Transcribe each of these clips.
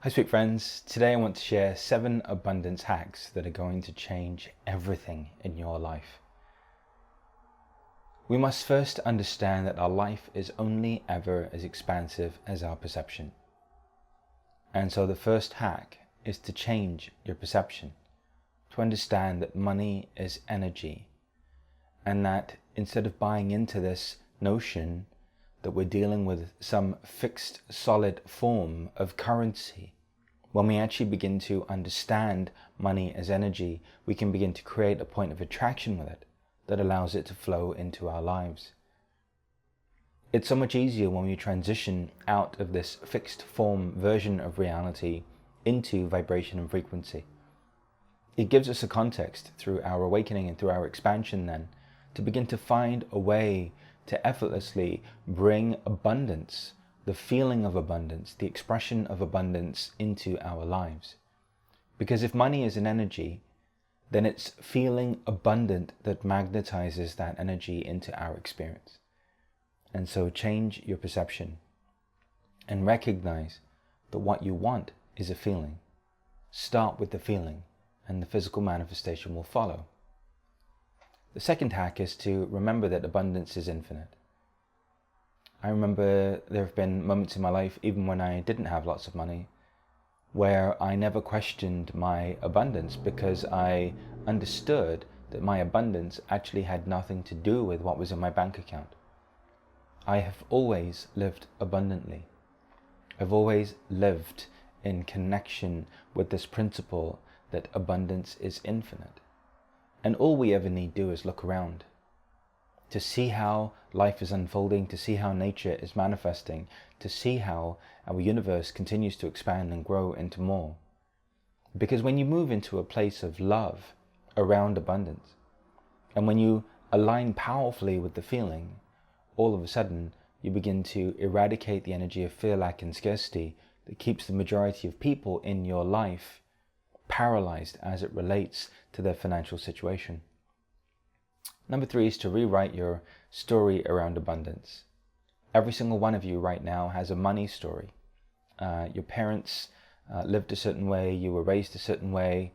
Hi sweet friends, today I want to share 7 abundance hacks that are going to change everything in your life. We must first understand that our life is only ever as expansive as our perception. And so the first hack is to change your perception, to understand that money is energy, and that instead of buying into this notion that we're dealing with some fixed solid form of currency, when we actually begin to understand money as energy, we can begin to create a point of attraction with it that allows it to flow into our lives. It's so much easier when we transition out of this fixed form version of reality into vibration and frequency. It gives us a context through our awakening and through our expansion then to begin to find a way to effortlessly bring abundance, the feeling of abundance, the expression of abundance into our lives. Because if money is an energy, then it's feeling abundant that magnetizes that energy into our experience. And so change your perception and recognize that what you want is a feeling. Start with the feeling and the physical manifestation will follow. The second hack is to remember that abundance is infinite. I remember there have been moments in my life, even when I didn't have lots of money, where I never questioned my abundance because I understood that my abundance actually had nothing to do with what was in my bank account. I have always lived abundantly. I've always lived in connection with this principle that abundance is infinite. And all we ever need do is look around to see how life is unfolding, to see how nature is manifesting, to see how our universe continues to expand and grow into more. Because when you move into a place of love around abundance, and when you align powerfully with the feeling, all of a sudden you begin to eradicate the energy of fear, lack, and scarcity that keeps the majority of people in your life paralyzed as it relates to their financial situation. Number 3 is to rewrite your story around abundance. Every single one of you right now has a money story. Your parents lived a certain way, you were raised a certain way,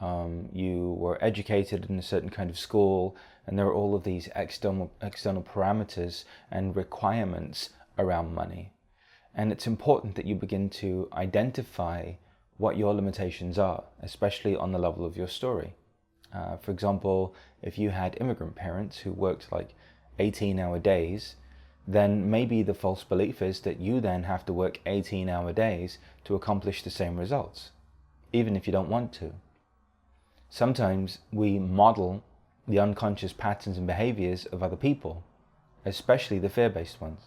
you were educated in a certain kind of school, and there are all of these external parameters and requirements around money. And it's important that you begin to identify what your limitations are, especially on the level of your story. For example, if you had immigrant parents who worked like 18-hour days, then maybe the false belief is that you then have to work 18-hour days to accomplish the same results, even if you don't want to. Sometimes we model the unconscious patterns and behaviors of other people, especially the fear-based ones.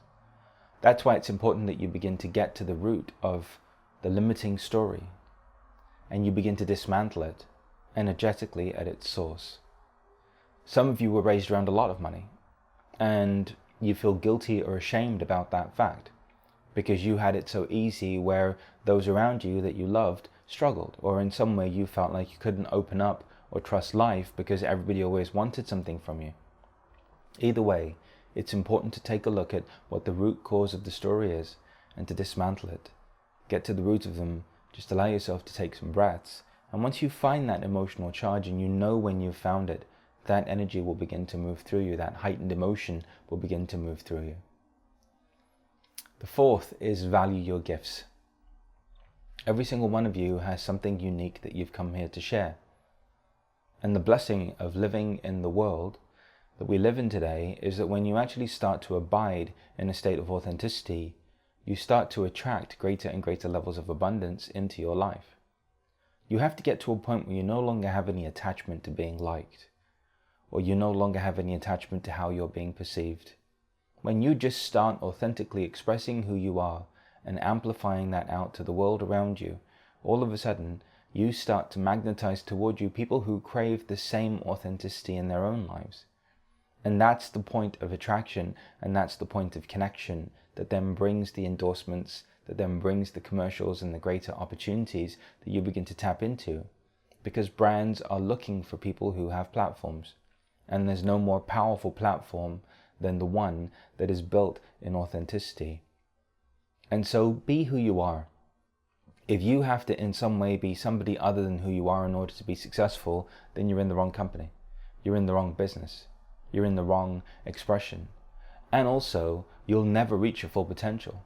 That's why it's important that you begin to get to the root of the limiting story and you begin to dismantle it energetically at its source. Some of you were raised around a lot of money and you feel guilty or ashamed about that fact because you had it so easy where those around you that you loved struggled, or in some way you felt like you couldn't open up or trust life because everybody always wanted something from you. Either way, it's important to take a look at what the root cause of the story is and to dismantle it. Get to the root of them. Just allow yourself to take some breaths. And once you find that emotional charge and you know when you've found it, that energy will begin to move through you. That heightened emotion will begin to move through you. The fourth is value your gifts. Every single one of you has something unique that you've come here to share. And the blessing of living in the world that we live in today is that when you actually start to abide in a state of authenticity, you start to attract greater and greater levels of abundance into your life. You have to get to a point where you no longer have any attachment to being liked, or you no longer have any attachment to how you're being perceived. When you just start authentically expressing who you are and amplifying that out to the world around you, all of a sudden you start to magnetize toward you people who crave the same authenticity in their own lives. And that's the point of attraction, and that's the point of connection that then brings the endorsements, that then brings the commercials and the greater opportunities that you begin to tap into. Because brands are looking for people who have platforms. And there's no more powerful platform than the one that is built in authenticity. And so be who you are. If you have to in some way be somebody other than who you are in order to be successful, then you're in the wrong company. You're in the wrong business. You're in the wrong expression. And also, you'll never reach your full potential.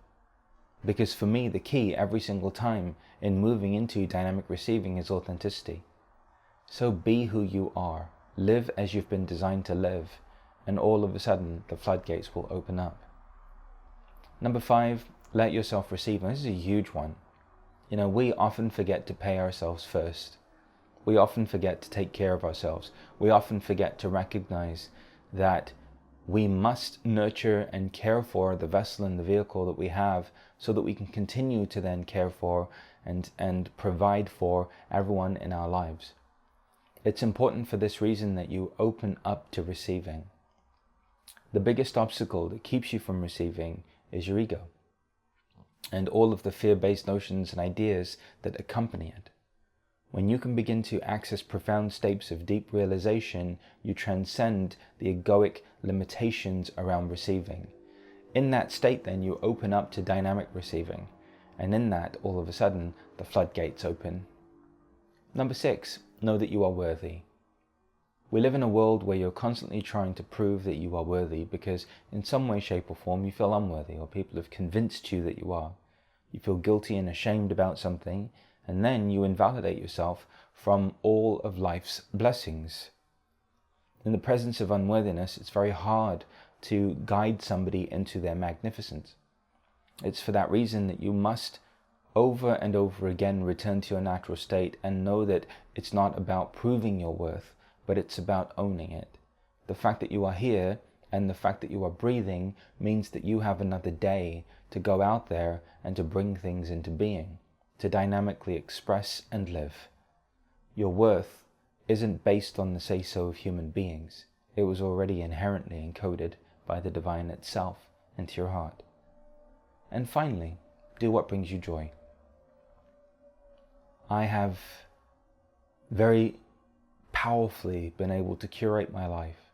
Because for me, the key every single time in moving into dynamic receiving is authenticity. So be who you are. Live as you've been designed to live. And all of a sudden, the floodgates will open up. Number 5, let yourself receive. And this is a huge one. You know, we often forget to pay ourselves first. We often forget to take care of ourselves. We often forget to recognize that we must nurture and care for the vessel and the vehicle that we have so that we can continue to then care for and provide for everyone in our lives. It's important for this reason that you open up to receiving. The biggest obstacle that keeps you from receiving is your ego and all of the fear-based notions and ideas that accompany it. When you can begin to access profound states of deep realization, you transcend the egoic limitations around receiving. In that state then you open up to dynamic receiving, and in that all of a sudden the floodgates open. Number 6, know that you are worthy. We live in a world where you're constantly trying to prove that you are worthy because in some way, shape or form you feel unworthy, or people have convinced you that you are. You feel guilty and ashamed about something, and then you invalidate yourself from all of life's blessings. In the presence of unworthiness, it's very hard to guide somebody into their magnificence. It's for that reason that you must over and over again return to your natural state and know that it's not about proving your worth, but it's about owning it. The fact that you are here and the fact that you are breathing means that you have another day to go out there and to bring things into being, to dynamically express and live. Your worth isn't based on the say-so of human beings. It was already inherently encoded by the divine itself into your heart. And finally, do what brings you joy. I have very powerfully been able to curate my life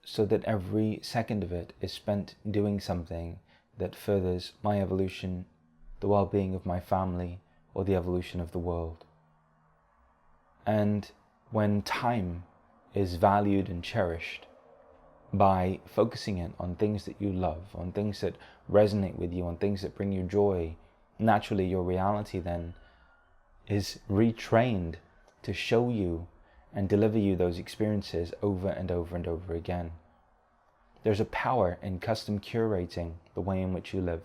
so that every second of it is spent doing something that furthers my evolution, the well-being of my family, or the evolution of the world. And when time is valued and cherished by focusing it on things that you love, on things that resonate with you, on things that bring you joy, naturally your reality then is retrained to show you and deliver you those experiences over and over and over again. There's a power in custom curating the way in which you live.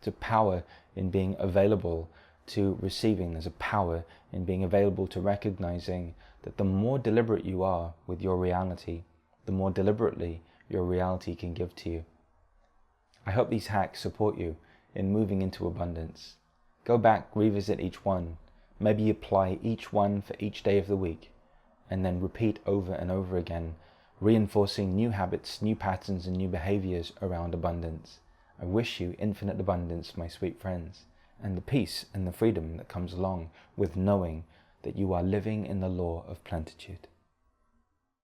There's a power in being available to receiving. There's a power in being available to recognizing that the more deliberate you are with your reality, the more deliberately your reality can give to you. I hope these hacks support you in moving into abundance. Go back, revisit each one. Maybe apply each one for each day of the week, and then repeat over and over again, reinforcing new habits, new patterns, and new behaviors around abundance. I wish you infinite abundance, my sweet friends, and the peace and the freedom that comes along with knowing that you are living in the law of plenitude.